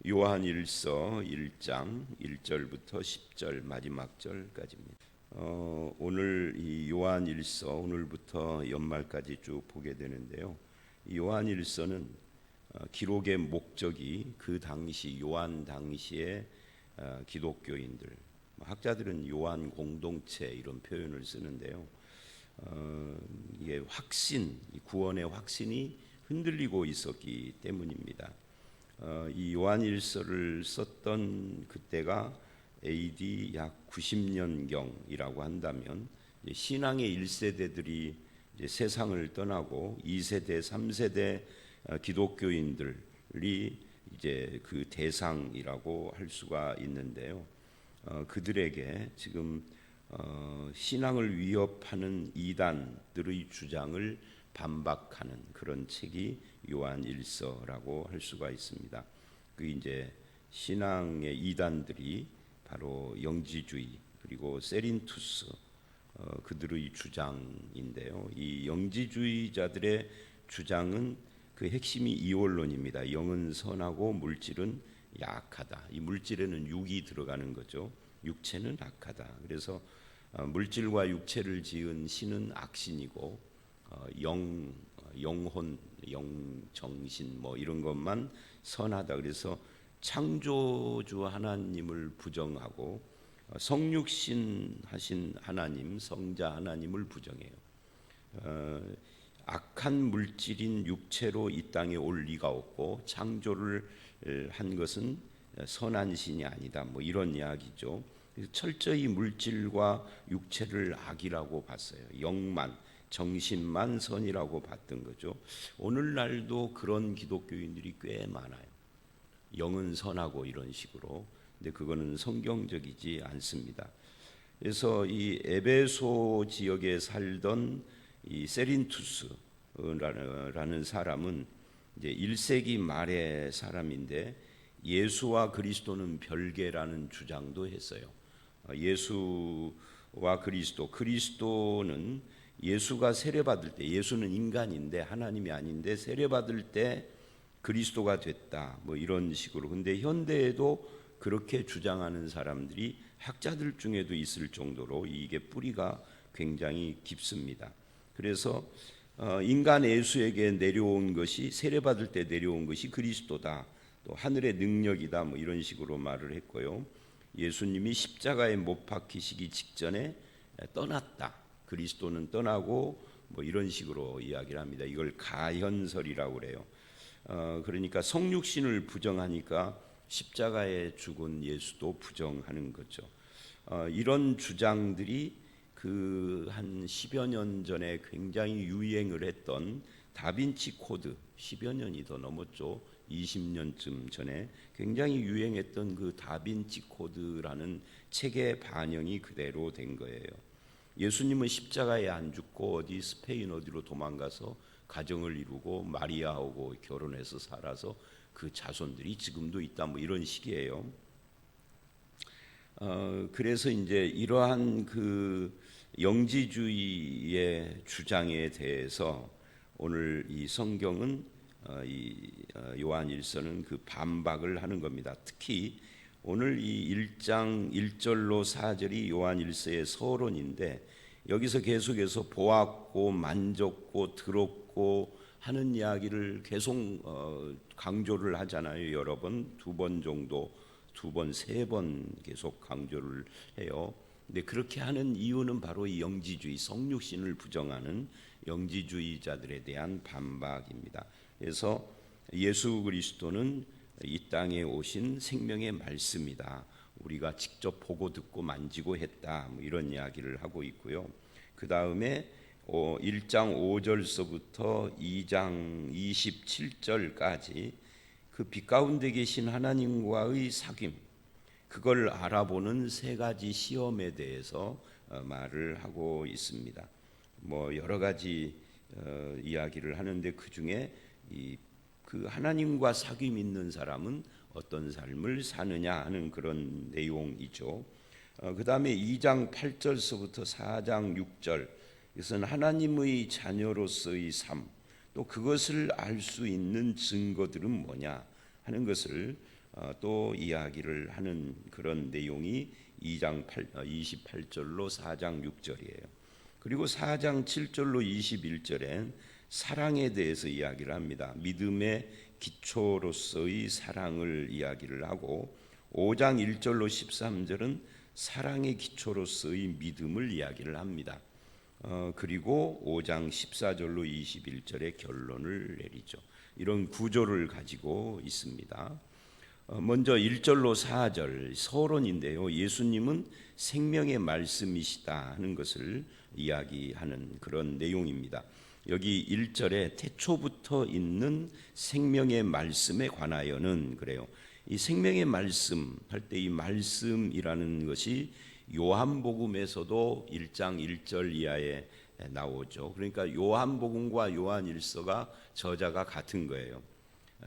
요한일서 1장 1절부터 10절 마지막 절까지입니다. 오늘 이 요한일서 오늘부터 연말까지 쭉 보게 되는데요. 이 요한일서는 기록의 목적이 그 당시 요한 당시의 기독교인들, 학자들은 요한 공동체 이런 표현을 쓰는데요. 이게 확신, 구원의 확신이 흔들리고 있었기 때문입니다. 이 요한일서를 썼던 그때가 AD 약 90년경이라고 한다면 신앙의 1세대들이 이제 세상을 떠나고 2세대, 3세대 기독교인들이 이제 그 대상이라고 할 수가 있는데요. 그들에게 지금 신앙을 위협하는 이단들의 주장을 반박하는 그런 책이 요한일서라고 할 수가 있습니다. 그 이제 신앙의 이단들이 바로 영지주의 그리고 세린투스 그들의 주장인데요. 이 영지주의자들의 주장은 그 핵심이 이원론입니다. 영은 선하고 물질은 약하다. 이 물질에는 육이 들어가는 거죠. 육체는 악하다. 그래서 물질과 육체를 지은 신은 악신이고 영혼, 영정신 뭐 이런 것만 선하다. 그래서 창조주 하나님을 부정하고 성육신 하신 하나님, 성자 하나님을 부정해요. 악한 물질인 육체로 이 땅에 올 리가 없고 창조를 한 것은 선한 신이 아니다. 뭐 이런 이야기죠. 그래서 철저히 물질과 육체를 악이라고 봤어요. 영만, 정신만 선이라고 봤던 거죠. 오늘날도 그런 기독교인들이 꽤 많아요. 영은 선하고 이런 식으로. 근데 그거는 성경적이지 않습니다. 그래서 이 에베소 지역에 살던 이 세린투스라는 사람은 이제 1세기 말의 사람인데 예수와 그리스도는 별개라는 주장도 했어요. 예수와 그리스도는 예수가 세례받을 때, 예수는 인간인데 하나님이 아닌데 세례받을 때 그리스도가 됐다. 뭐 이런 식으로. 근데 현대에도 그렇게 주장하는 사람들이 학자들 중에도 있을 정도로 이게 뿌리가 굉장히 깊습니다. 그래서 인간 예수에게 내려온 것이 세례받을 때 내려온 것이 그리스도다. 또 하늘의 능력이다. 뭐 이런 식으로 말을 했고요. 예수님이 십자가에 못 박히시기 직전에 떠났다. 그리스도는 떠나고 뭐 이런 식으로 이야기를 합니다. 이걸 가현설이라고 그래요. 그러니까 성육신을 부정하니까 십자가에 죽은 예수도 부정하는 거죠. 이런 주장들이 그 한 10여 년 전에 굉장히 유행을 했던 다빈치 코드, 10여 년이 더 넘었죠. 20년쯤 전에 굉장히 유행했던 그 다빈치 코드라는 책의 반영이 그대로 된 거예요. 예수님은 십자가에 안 죽고 어디 스페인 어디로 도망가서 가정을 이루고 마리아하고 결혼해서 살아서 그 자손들이 지금도 있다. 뭐 이런 식이에요. 그래서 이제 이러한 그 영지주의의 주장에 대해서 오늘 이 성경은 요한일서는 그 반박을 하는 겁니다. 특히 오늘 이 1장 1절로 4절이 요한일서의 서론인데 여기서 계속해서 보았고 만졌고 들었고 하는 이야기를 계속 강조를 하잖아요. 여러 번, 두 번 정도, 두 번, 세 번 계속 강조를 해요. 근데 그렇게 하는 이유는 바로 이 영지주의, 성육신을 부정하는 영지주의자들에 대한 반박입니다. 그래서 예수 그리스도는 이 땅에 오신 생명의 말씀이다. 우리가 직접 보고 듣고 만지고 했다. 뭐 이런 이야기를 하고 있고요. 그 다음에 1장 5절서부터 2장 27절까지 그 빛 가운데 계신 하나님과의 사귐, 그걸 알아보는 세 가지 시험에 대해서 말을 하고 있습니다. 뭐 여러 가지 이야기를 하는데 그 중에 그 하나님과 사귐 있는 사람은 어떤 삶을 사느냐 하는 그런 내용이죠. 그 다음에 2장 8절서부터 4장 6절, 이것은 하나님의 자녀로서의 삶, 또 그것을 알 수 있는 증거들은 뭐냐 하는 것을 또 이야기를 하는 그런 내용이 2장 28절로 4장 6절이에요. 그리고 4장 7절로 21절엔 사랑에 대해서 이야기를 합니다. 믿음의 기초로서의 사랑을 이야기를 하고 5장 1절로 13절은 사랑의 기초로서의 믿음을 이야기를 합니다. 그리고 5장 14절로 21절의 결론을 내리죠. 이런 구조를 가지고 있습니다. 먼저 1절로 4절 서론인데요. 예수님은 생명의 말씀이시다 하는 것을 이야기하는 그런 내용입니다. 여기 1절에 태초부터 있는 생명의 말씀에 관하여는 그래요. 이 생명의 말씀 할 때 이 말씀이라는 것이 요한복음에서도 1장 1절 이하에 나오죠. 그러니까 요한복음과 요한일서가 저자가 같은 거예요.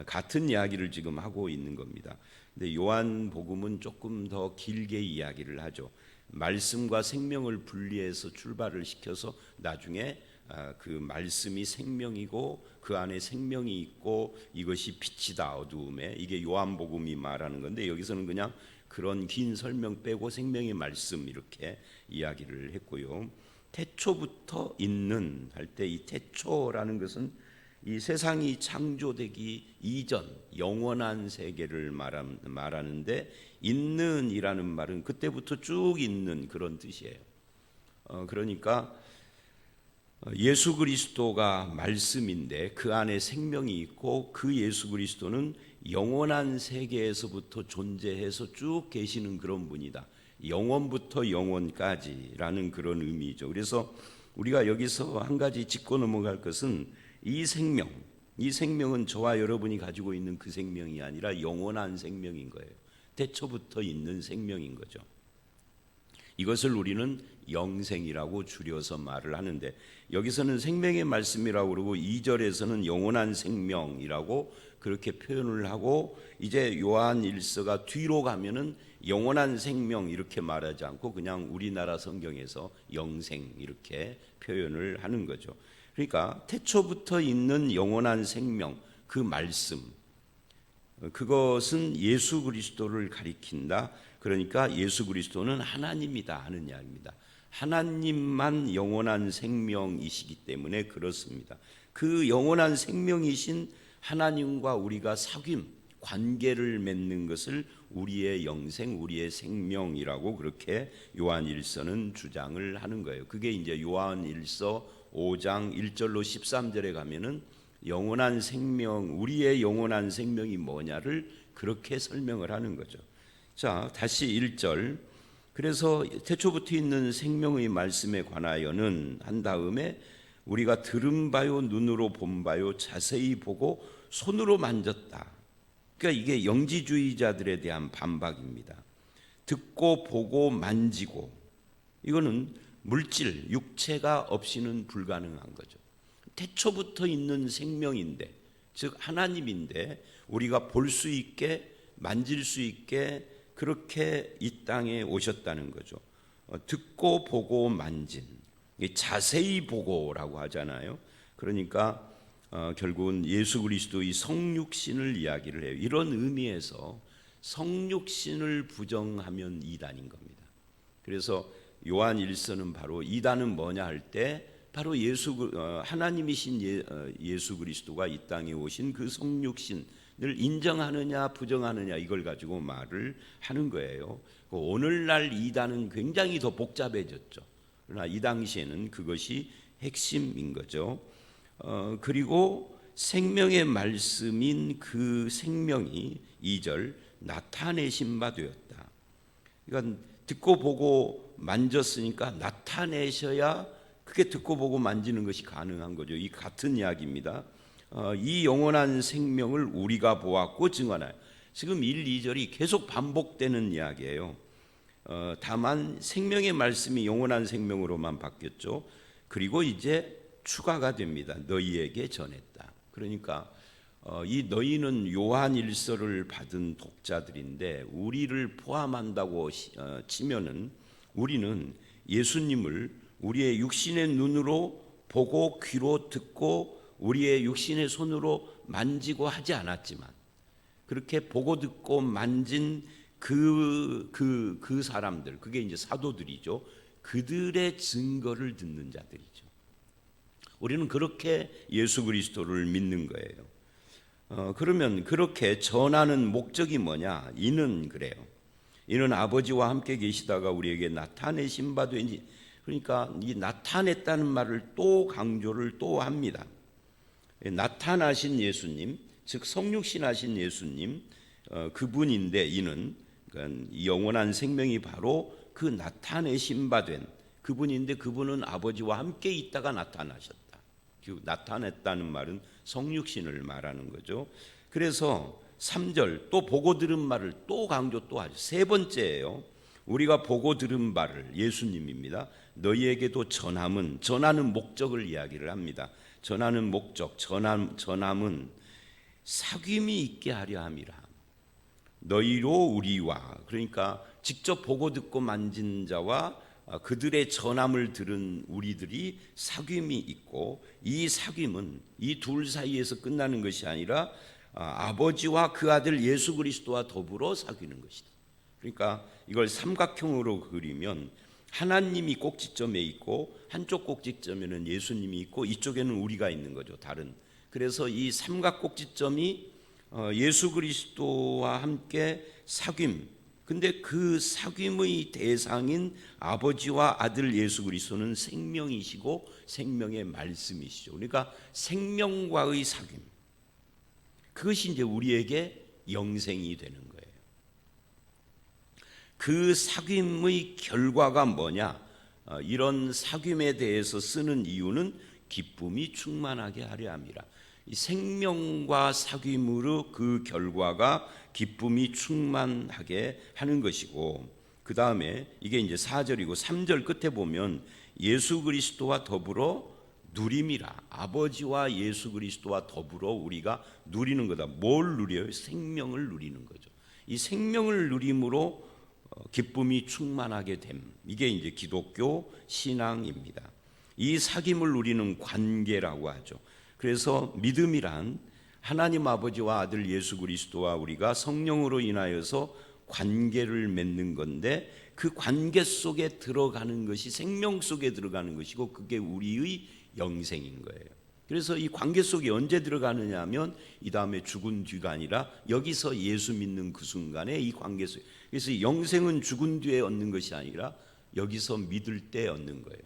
같은 이야기를 지금 하고 있는 겁니다. 근데 요한복음은 조금 더 길게 이야기를 하죠. 말씀과 생명을 분리해서 출발을 시켜서 나중에 그 말씀이 생명이고 그 안에 생명이 있고 이것이 빛이다 어두움에, 이게 요한복음이 말하는 건데 여기서는 그냥 그런 긴 설명 빼고 생명의 말씀 이렇게 이야기를 했고요. 태초부터 있는 할 때 이 태초라는 것은 이 세상이 창조되기 이전 영원한 세계를 말하는데 있는이라는 말은 그때부터 쭉 있는 그런 뜻이에요. 그러니까 예수 그리스도가 말씀인데 그 안에 생명이 있고 그 예수 그리스도는 영원한 세계에서부터 존재해서 쭉 계시는 그런 분이다. 영원부터 영원까지라는 그런 의미죠. 그래서 우리가 여기서 한 가지 짚고 넘어갈 것은 이 생명은 저와 여러분이 가지고 있는 그 생명이 아니라 영원한 생명인 거예요. 태초부터 있는 생명인 거죠. 이것을 우리는 영생이라고 줄여서 말을 하는데 여기서는 생명의 말씀이라고 그러고 2절에서는 영원한 생명이라고 그렇게 표현을 하고 이제 요한일서가 뒤로 가면은 영원한 생명 이렇게 말하지 않고 그냥 우리나라 성경에서 영생 이렇게 표현을 하는 거죠. 그러니까 태초부터 있는 영원한 생명, 그 말씀, 그것은 예수 그리스도를 가리킨다. 그러니까 예수 그리스도는 하나님이다 하는 이야기입니다. 하나님만 영원한 생명이시기 때문에 그렇습니다. 그 영원한 생명이신 하나님과 우리가 사귐, 관계를 맺는 것을 우리의 영생, 우리의 생명이라고 그렇게 요한일서는 주장을 하는 거예요. 그게 이제 요한일서 5장 1절로 13절에 가면은 영원한 생명, 우리의 영원한 생명이 뭐냐를 그렇게 설명을 하는 거죠. 자, 다시 1절. 그래서 태초부터 있는 생명의 말씀에 관하여는 한 다음에 우리가 들은 바요 눈으로 본 바요 자세히 보고 손으로 만졌다. 그러니까 이게 영지주의자들에 대한 반박입니다. 듣고 보고 만지고 이거는 물질, 육체가 없이는 불가능한 거죠. 태초부터 있는 생명인데, 즉 하나님인데 우리가 볼 수 있게 만질 수 있게 그렇게 이 땅에 오셨다는 거죠. 듣고 보고 만진, 자세히 보고라고 하잖아요. 그러니까 결국은 예수 그리스도의 성육신을 이야기를 해요. 이런 의미에서 성육신을 부정하면 이단인 겁니다. 그래서 요한일서는 바로 이단은 뭐냐 할 때 바로 하나님이신 예수 그리스도가 이 땅에 오신 그 성육신을 인정하느냐 부정하느냐 이걸 가지고 말을 하는 거예요. 오늘날 이단은 굉장히 더 복잡해졌죠. 그러나 이 당시에는 그것이 핵심인 거죠. 그리고 생명의 말씀인 그 생명이 2절 나타내신 바 되었다. 그러니까 듣고 보고 만졌으니까 나타내셔야 그게 듣고 보고 만지는 것이 가능한 거죠. 이 같은 이야기입니다. 이 영원한 생명을 우리가 보았고 증언하여. 지금 1, 2절이 계속 반복되는 이야기예요. 다만 생명의 말씀이 영원한 생명으로만 바뀌었죠. 그리고 이제 추가가 됩니다. 너희에게 전했다. 그러니까 이 너희는 요한일서를 받은 독자들인데 우리를 포함한다고 치면은 우리는 예수님을 우리의 육신의 눈으로 보고 귀로 듣고 우리의 육신의 손으로 만지고 하지 않았지만 그렇게 보고 듣고 만진 그 사람들, 그게 이제 사도들이죠. 그들의 증거를 듣는 자들이죠. 우리는 그렇게 예수 그리스도를 믿는 거예요. 그러면 그렇게 전하는 목적이 뭐냐? 이는 그래요. 이는 아버지와 함께 계시다가 우리에게 나타내신 바 되니, 그러니까 이 나타냈다는 말을 또 강조를 또 합니다. 나타나신 예수님, 즉 성육신하신 예수님, 그분인데 이는 그러니까 영원한 생명이 바로 그 나타내신 바 된 그분인데, 그분은 아버지와 함께 있다가 나타나셨다. 그 나타냈다는 말은 성육신을 말하는 거죠. 그래서 3절 또 보고 들은 말을 또 강조 또 하죠. 세 번째예요. 우리가 보고 들은 바를, 예수님입니다. 너희에게도 전하는 목적을 이야기를 합니다. 전하는 목적, 전함은 사귐이 있게 하려 함이라. 너희로 우리와, 그러니까 직접 보고 듣고 만진 자와 그들의 전함을 들은 우리들이 사귐이 있고, 이 사귐은 이 둘 사이에서 끝나는 것이 아니라 아버지와 그 아들 예수 그리스도와 더불어 사귀는 것이다. 그러니까 이걸 삼각형으로 그리면 하나님이 꼭지점에 있고, 한쪽 꼭지점에는 예수님이 있고, 이쪽에는 우리가 있는 거죠. 다른. 그래서 이 삼각 꼭지점이 예수 그리스도와 함께 사귐. 근데 그 사귐의 대상인 아버지와 아들 예수 그리스도는 생명이시고 생명의 말씀이시죠. 그러니까 생명과의 사귐. 그것이 이제 우리에게 영생이 되는 거예요. 그 사귐의 결과가 뭐냐? 이런 사귐에 대해서 쓰는 이유는 기쁨이 충만하게 하려 함이라. 이 생명과 사귐으로 그 결과가 기쁨이 충만하게 하는 것이고, 그 다음에 이게 이제 4절이고 3절 끝에 보면 예수 그리스도와 더불어 누림이라. 아버지와 예수 그리스도와 더불어 우리가 누리는 거다. 뭘 누려요? 생명을 누리는 거죠. 이 생명을 누림으로 기쁨이 충만하게 됨. 이게 이제 기독교 신앙입니다. 이 사귐을 누리는 관계라고 하죠. 그래서 믿음이란 하나님 아버지와 아들 예수 그리스도와 우리가 성령으로 인하여서 관계를 맺는 건데, 그 관계 속에 들어가는 것이 생명 속에 들어가는 것이고, 그게 우리의 영생인 거예요. 그래서 이 관계 속에 언제 들어가느냐 하면 이 다음에 죽은 뒤가 아니라 여기서 예수 믿는 그 순간에 이 관계 속에, 그래서 영생은 죽은 뒤에 얻는 것이 아니라 여기서 믿을 때 얻는 거예요.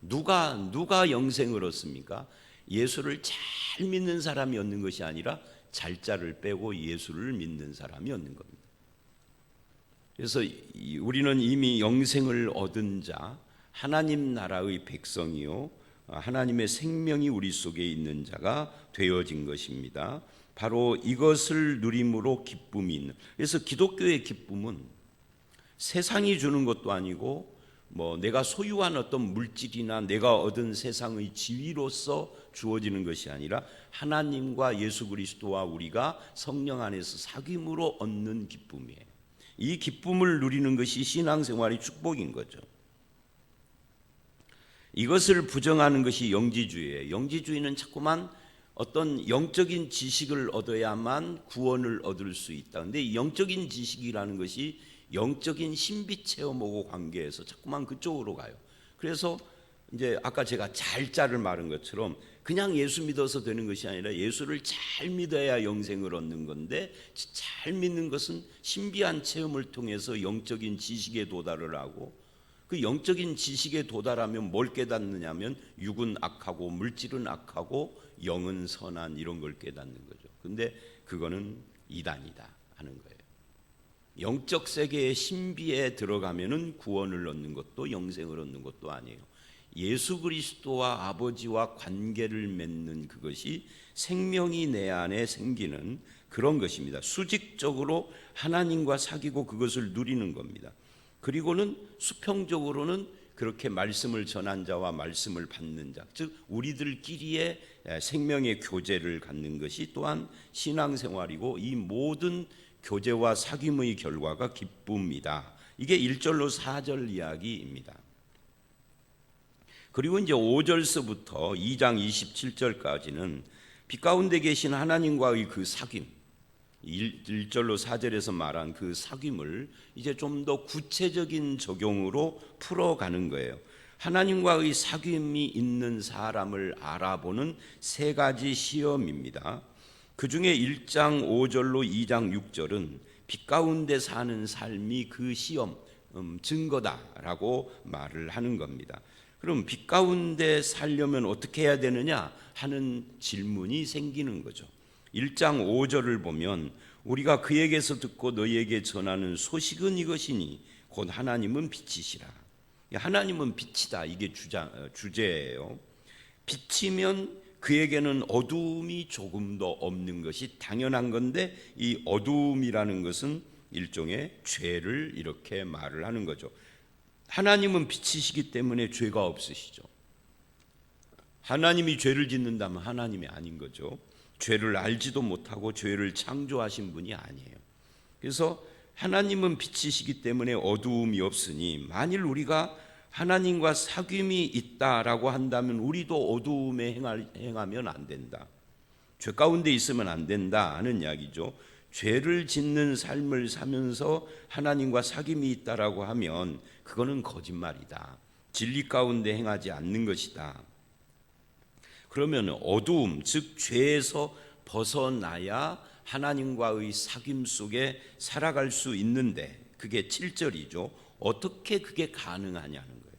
누가 영생을 얻습니까? 예수를 잘 믿는 사람이 얻는 것이 아니라 잘자를 빼고 예수를 믿는 사람이 얻는 겁니다. 그래서 우리는 이미 영생을 얻은 자, 하나님 나라의 백성이요, 하나님의 생명이 우리 속에 있는 자가 되어진 것입니다. 바로 이것을 누림으로 기쁨이 있는. 그래서 기독교의 기쁨은 세상이 주는 것도 아니고 내가 소유한 어떤 물질이나 내가 얻은 세상의 지위로서 주어지는 것이 아니라 하나님과 예수 그리스도와 우리가 성령 안에서 사귐으로 얻는 기쁨이에요. 이 기쁨을 누리는 것이 신앙생활의 축복인 거죠. 이것을 부정하는 것이 영지주의예요. 영지주의는 자꾸만 어떤 영적인 지식을 얻어야만 구원을 얻을 수 있다. 근데 이 영적인 지식이라는 것이 영적인 신비 체험하고 관계해서 자꾸만 그쪽으로 가요. 그래서 이제 아까 제가 잘자를 말한 것처럼 그냥 예수 믿어서 되는 것이 아니라 예수를 잘 믿어야 영생을 얻는 건데, 잘 믿는 것은 신비한 체험을 통해서 영적인 지식에 도달을 하고, 그 영적인 지식에 도달하면 뭘 깨닫느냐면 육은 악하고 물질은 악하고 영은 선한, 이런 걸 깨닫는 거죠. 근데 그거는 이단이다 하는 거예요. 영적 세계의 신비에 들어가면은 구원을 얻는 것도 영생을 얻는 것도 아니에요. 예수 그리스도와 아버지와 관계를 맺는 그것이 생명이 내 안에 생기는 그런 것입니다. 수직적으로 하나님과 사귀고 그것을 누리는 겁니다. 그리고는 수평적으로는 그렇게 말씀을 전한 자와 말씀을 받는 자, 즉 우리들끼리의 생명의 교제를 갖는 것이 또한 신앙생활이고, 이 모든 교제와 사귐의 결과가 기쁨이다. 이게 1절로 4절 이야기입니다. 그리고 이제 5절서부터 2장 27절까지는 빛 가운데 계신 하나님과의 그 사귐, 1절로 4절에서 말한 그 사귐을 이제 좀 더 구체적인 적용으로 풀어가는 거예요. 하나님과의 사귐이 있는 사람을 알아보는 세 가지 시험입니다. 그 중에 1장 5절로 2장 6절은 빛 가운데 사는 삶이 그 시험, 증거다라고 말을 하는 겁니다. 그럼 빛 가운데 살려면 어떻게 해야 되느냐 하는 질문이 생기는 거죠. 1장 5절을 보면 우리가 그에게서 듣고 너희에게 전하는 소식은 이것이니 곧 하나님은 빛이시라. 하나님은 빛이다. 이게 주제예요. 빛이면 그에게는 어두움이 조금 더 없는 것이 당연한 건데 이 어두움이라는 것은 일종의 죄를 이렇게 말을 하는 거죠. 하나님은 빛이시기 때문에 죄가 없으시죠. 하나님이 죄를 짓는다면 하나님이 아닌 거죠. 죄를 알지도 못하고 죄를 창조하신 분이 아니에요. 그래서 하나님은 빛이시기 때문에 어두움이 없으니 만일 우리가 하나님과 사귐이 있다라고 한다면 우리도 어두움에 행하면 안 된다. 죄 가운데 있으면 안 된다 하는 이야기죠. 죄를 짓는 삶을 사면서 하나님과 사귐이 있다라고 하면 그거는 거짓말이다. 진리 가운데 행하지 않는 것이다. 그러면 어두움, 즉 죄에서 벗어나야 하나님과의 사귐 속에 살아갈 수 있는데 그게 7절이죠. 어떻게 그게 가능하냐는 거예요.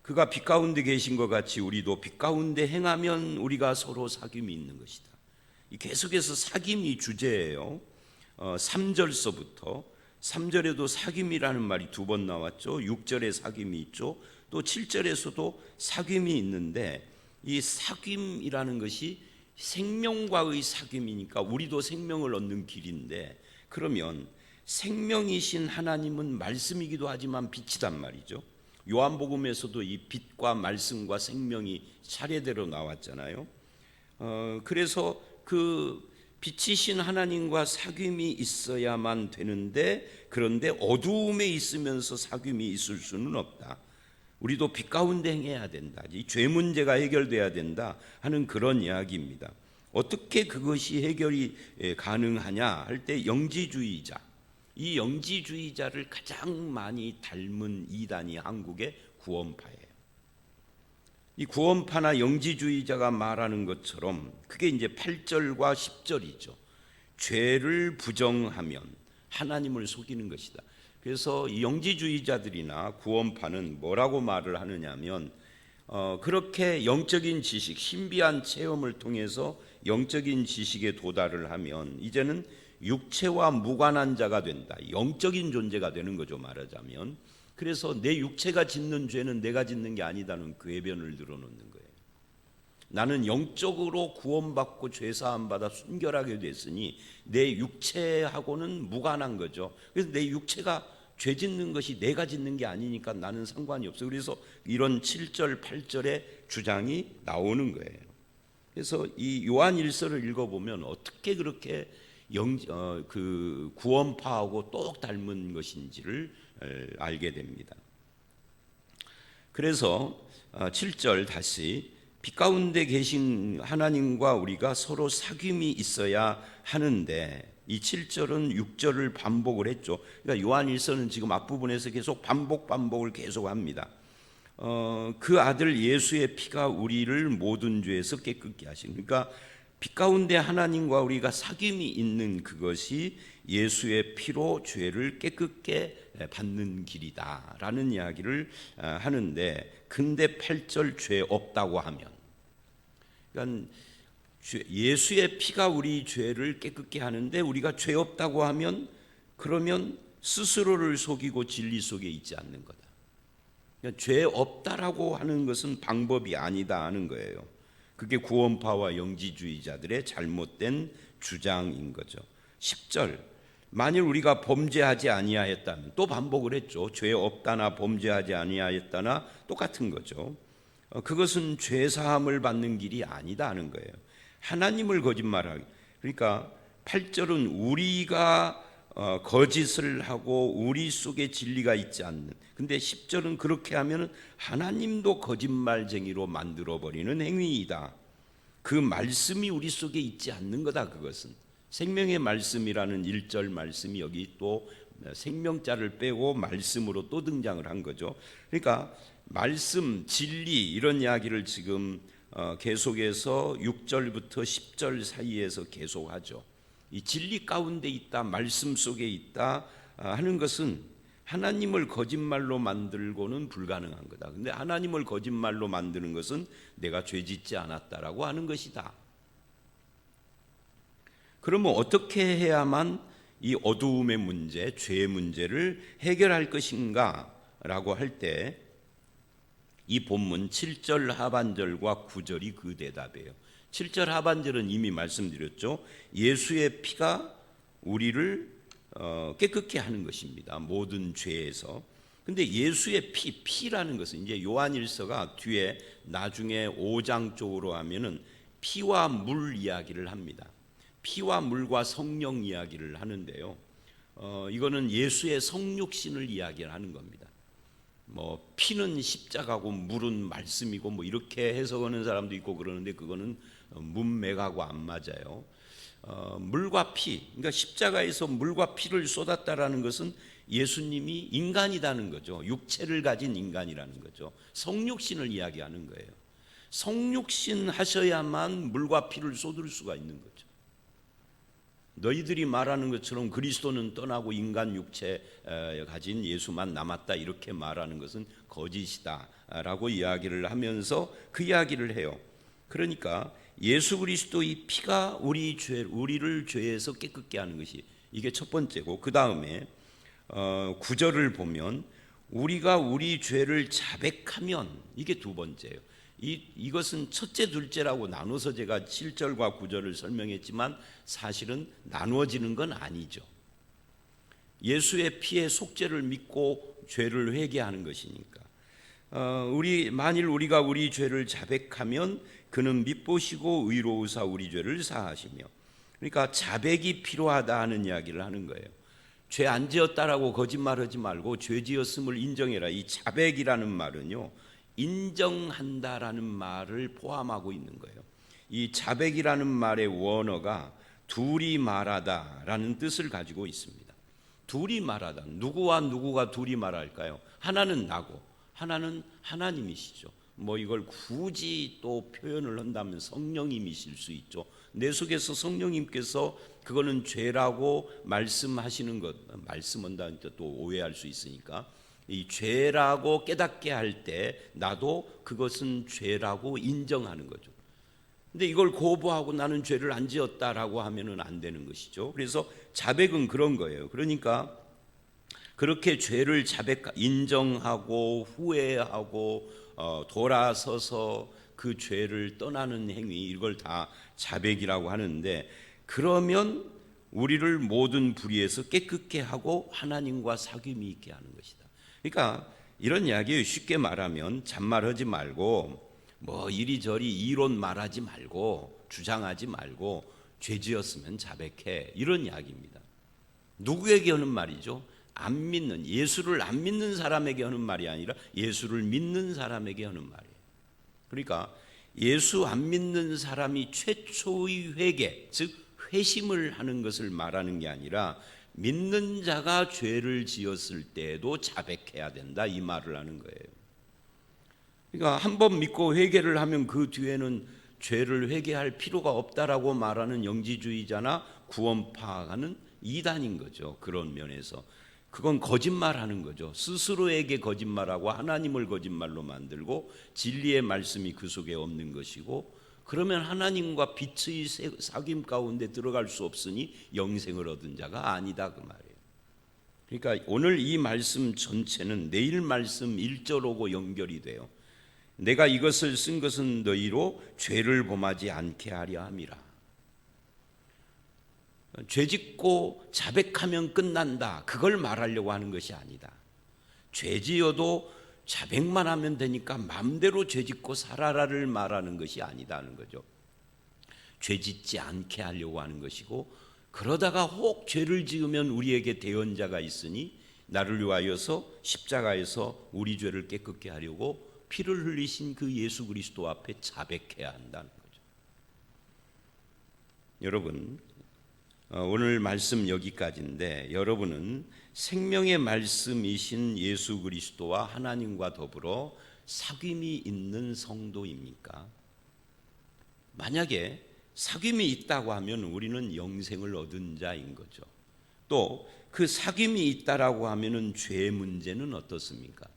그가 빛 가운데 계신 것 같이 우리도 빛 가운데 행하면 우리가 서로 사귐이 있는 것이다. 계속해서 사귐이 주제예요. 3절서부터 3절에도 사귐이라는 말이 2번 나왔죠. 6절에 사귐이 있죠. 또 7절에서도 사귐이 있는데 이 사귐이라는 것이 생명과의 사귐이니까 우리도 생명을 얻는 길인데 그러면 생명이신 하나님은 말씀이기도 하지만 빛이단 말이죠. 요한복음에서도 이 빛과 말씀과 생명이 차례대로 나왔잖아요. 그래서 그 빛이신 하나님과 사귐이 있어야만 되는데 그런데 어두움에 있으면서 사귐이 있을 수는 없다. 우리도 빛 가운데 행해야 된다. 이 죄 문제가 해결돼야 된다 하는 그런 이야기입니다. 어떻게 그것이 해결이 가능하냐 할 때 영지주의자, 이 영지주의자를 가장 많이 닮은 이단이 한국의 구원파예요. 이 구원파나 영지주의자가 말하는 것처럼 그게 이제 8절과 10절이죠. 죄를 부정하면 하나님을 속이는 것이다. 그래서 이 영지주의자들이나 구원파는 뭐라고 말을 하느냐면 그렇게 영적인 지식, 신비한 체험을 통해서 영적인 지식에 도달을 하면 이제는 육체와 무관한 자가 된다. 영적인 존재가 되는 거죠, 말하자면. 그래서 내 육체가 짓는 죄는 내가 짓는 게 아니다는 궤변을 늘어놓는 거예요. 나는 영적으로 구원받고 죄사함 받아 순결하게 됐으니 내 육체하고는 무관한 거죠. 그래서 내 육체가 죄 짓는 것이 내가 짓는 게 아니니까 나는 상관이 없어. 그래서 이런 7절, 8절의 주장이 나오는 거예요. 그래서 이 요한 1서를 읽어보면 어떻게 그렇게 그 구원파하고 똑 닮은 것인지를 알게 됩니다. 그래서 7절 다시 빛 가운데 계신 하나님과 우리가 서로 사귐이 있어야 하는데 이 7절은 6절을 반복을 했죠. 그러니까 요한일서는 지금 앞부분에서 계속 반복을 계속합니다. 그 아들 예수의 피가 우리를 모든 죄에서 깨끗게 하신, 그러니까 빛 가운데 하나님과 우리가 사귐이 있는 그것이 예수의 피로 죄를 깨끗게 받는 길이다라는 이야기를 하는데, 근데 8절 죄 없다고 하면, 그러니까 예수의 피가 우리 죄를 깨끗게 하는데 우리가 죄 없다고 하면 그러면 스스로를 속이고 진리 속에 있지 않는 거다. 그러니까 죄 없다라고 하는 것은 방법이 아니다 하는 거예요. 그게 구원파와 영지주의자들의 잘못된 주장인 거죠. 10절, 만일 우리가 범죄하지 아니하였다면, 또 반복을 했죠. 죄 없다나 범죄하지 아니하였다나 똑같은 거죠. 그것은 죄 사함을 받는 길이 아니다 하는 거예요. 하나님을 거짓말하기. 그러니까 8절은 우리가 거짓을 하고 우리 속에 진리가 있지 않는, 근데 10절은 그렇게 하면 하나님도 거짓말쟁이로 만들어버리는 행위이다. 그 말씀이 우리 속에 있지 않는 거다. 그것은 생명의 말씀이라는 1절 말씀이 여기 또 생명자를 빼고 말씀으로 또 등장을 한 거죠. 그러니까 말씀, 진리 이런 이야기를 지금 계속해서 6절부터 10절 사이에서 계속하죠. 이 진리 가운데 있다, 말씀 속에 있다 하는 것은 하나님을 거짓말로 만들고는 불가능한 거다. 근데 하나님을 거짓말로 만드는 것은 내가 죄짓지 않았다라고 하는 것이다. 그러면 어떻게 해야만 이 어두움의 문제, 죄의 문제를 해결할 것인가 라고 할 때 이 본문 7절 하반절과 9절이 그 대답이에요. 7절 하반절은 이미 말씀드렸죠. 예수의 피가 우리를 깨끗게 하는 것입니다. 모든 죄에서. 근데 예수의 피라는 것은 이제 요한일서가 뒤에 나중에 5장 쪽으로 하면은 피와 물 이야기를 합니다. 피와 물과 성령 이야기를 하는데요. 이거는 예수의 성육신을 이야기하는 겁니다. 뭐 피는 십자가고 물은 말씀이고 뭐 이렇게 해석하는 사람도 있고 그러는데 그거는 문맥하고 안 맞아요. 물과 피, 그러니까 십자가에서 물과 피를 쏟았다라는 것은 예수님이 인간이라는 거죠. 육체를 가진 인간이라는 거죠. 성육신을 이야기하는 거예요. 성육신 하셔야만 물과 피를 쏟을 수가 있는 거죠. 너희들이 말하는 것처럼 그리스도는 떠나고 인간 육체 가진 예수만 남았다 이렇게 말하는 것은 거짓이다라고 이야기를 하면서 그 이야기를 해요. 그러니까 예수 그리스도의 피가 우리를 죄에서 깨끗게 하는 것이 이게 첫 번째고, 그 다음에 9절을 보면 우리가 우리 죄를 자백하면 이게 두 번째예요. 이것은 첫째 둘째라고 나눠서 제가 7절과 9절을 설명했지만 사실은 나누어지는 건 아니죠. 예수의 피의 속죄를 믿고 죄를 회개하는 것이니까 만일 우리가 우리 죄를 자백하면 그는 밉보시고 의로우사 우리 죄를 사하시며, 그러니까 자백이 필요하다 하는 이야기를 하는 거예요. 죄 안 지었다라고 거짓말하지 말고 죄 지었음을 인정해라. 이 자백이라는 말은요, 인정한다라는 말을 포함하고 있는 거예요. 이 자백이라는 말의 원어가 둘이 말하다라는 뜻을 가지고 있습니다. 둘이 말하다. 누구와 누구가 둘이 말할까요? 하나는 나고 하나는 하나님이시죠. 뭐 이걸 굳이 또 표현을 한다면 성령님이실 수 있죠. 내 속에서 성령님께서 그거는 죄라고 말씀하시는 것, 말씀한다는 또 오해할 수 있으니까 이 죄라고 깨닫게 할 때 나도 그것은 죄라고 인정하는 거죠. 근데 이걸 거부하고 나는 죄를 안 지었다라고 하면은 안 되는 것이죠. 그래서 자백은 그런 거예요. 그러니까 그렇게 죄를 인정하고 후회하고 돌아서서 그 죄를 떠나는 행위, 이걸 다 자백이라고 하는데, 그러면 우리를 모든 불의에서 깨끗게 하고 하나님과 사귐이 있게 하는 것이다. 그러니까 이런 이야기예요. 쉽게 말하면 잔말하지 말고 뭐 이리저리 이론 말하지 말고 주장하지 말고 죄 지었으면 자백해, 이런 이야기입니다. 누구에게 하는 말이죠? 안 믿는, 예수를 안 믿는 사람에게 하는 말이 아니라 예수를 믿는 사람에게 하는 말이에요. 그러니까 예수 안 믿는 사람이 최초의 회개, 즉 회심을 하는 것을 말하는 게 아니라 믿는 자가 죄를 지었을 때에도 자백해야 된다, 이 말을 하는 거예요. 그러니까 한 번 믿고 회개를 하면 그 뒤에는 죄를 회개할 필요가 없다라고 말하는 영지주의자나 구원파가는 이단인 거죠. 그런 면에서 그건 거짓말하는 거죠. 스스로에게 거짓말하고 하나님을 거짓말로 만들고 진리의 말씀이 그 속에 없는 것이고, 그러면 하나님과 빛의 사귐 가운데 들어갈 수 없으니 영생을 얻은 자가 아니다, 그 말이에요. 그러니까 오늘 이 말씀 전체는 내일 말씀 1절하고 연결이 돼요. 내가 이것을 쓴 것은 너희로 죄를 범하지 않게 하려 함이라. 죄짓고 자백하면 끝난다, 그걸 말하려고 하는 것이 아니다. 죄지어도 자백만 하면 되니까 마음대로 죄짓고 살아라를 말하는 것이 아니다는 거죠. 죄짓지 않게 하려고 하는 것이고, 그러다가 혹 죄를 지으면 우리에게 대언자가 있으니 나를 위하여서 십자가에서 우리 죄를 깨끗게 하려고 피를 흘리신 그 예수 그리스도 앞에 자백해야 한다는 거죠. 여러분, 오늘 말씀 여기까지인데 여러분은 생명의 말씀이신 예수 그리스도와 하나님과 더불어 사귐이 있는 성도입니까? 만약에 사귐이 있다고 하면 우리는 영생을 얻은 자인 거죠. 또 그 사귐이 있다라고 하면은 죄 문제는 어떻습니까?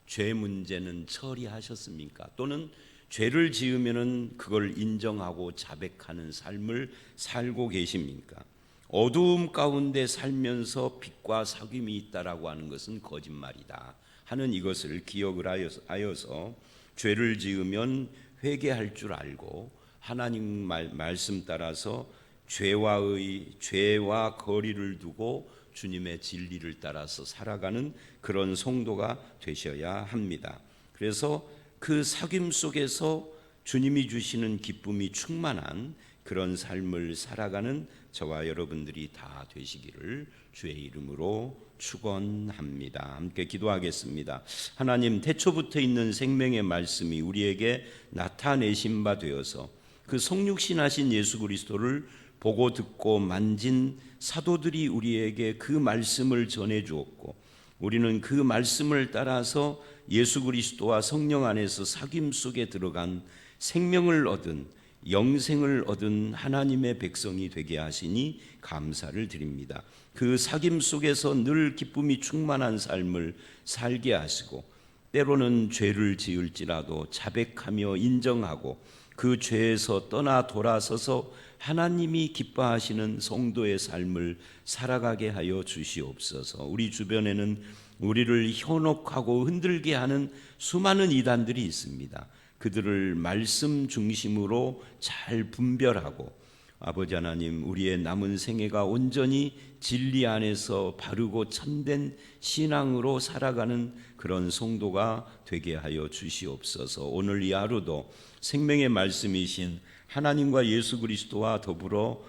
죄 문제는 처리하셨습니까? 또는 죄를 지으면은 그걸 인정하고 자백하는 삶을 살고 계십니까? 어두움 가운데 살면서 빛과 사귐이 있다라고 하는 것은 거짓말이다 하는 이것을 기억을 하여서 죄를 지으면 회개할 줄 알고 하나님 말씀 따라서 죄와 거리를 두고 주님의 진리를 따라서 살아가는 그런 성도가 되셔야 합니다. 그래서 그 사귐 속에서 주님이 주시는 기쁨이 충만한 그런 삶을 살아가는 저와 여러분들이 다 되시기를 주의 이름으로 축원합니다. 함께 기도하겠습니다. 하나님, 태초부터 있는 생명의 말씀이 우리에게 나타내신 바 되어서 그 성육신하신 예수 그리스도를 보고 듣고 만진 사도들이 우리에게 그 말씀을 전해 주었고 우리는 그 말씀을 따라서 예수 그리스도와 성령 안에서 사귐 속에 들어간 생명을 얻은 영생을 얻은 하나님의 백성이 되게 하시니 감사를 드립니다. 그 사귐 속에서 늘 기쁨이 충만한 삶을 살게 하시고 때로는 죄를 지을지라도 자백하며 인정하고 그 죄에서 떠나 돌아서서 하나님이 기뻐하시는 성도의 삶을 살아가게 하여 주시옵소서. 우리 주변에는 우리를 현혹하고 흔들게 하는 수많은 이단들이 있습니다. 그들을 말씀 중심으로 잘 분별하고 아버지 하나님, 우리의 남은 생애가 온전히 진리 안에서 바르고 참된 신앙으로 살아가는 그런 성도가 되게 하여 주시옵소서. 오늘 이 하루도 생명의 말씀이신 하나님과 예수 그리스도와 더불어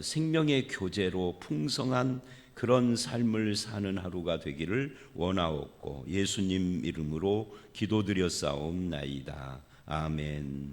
생명의 교제로 풍성한 그런 삶을 사는 하루가 되기를 원하옵고 예수님 이름으로 기도드렸사옵나이다. 아멘.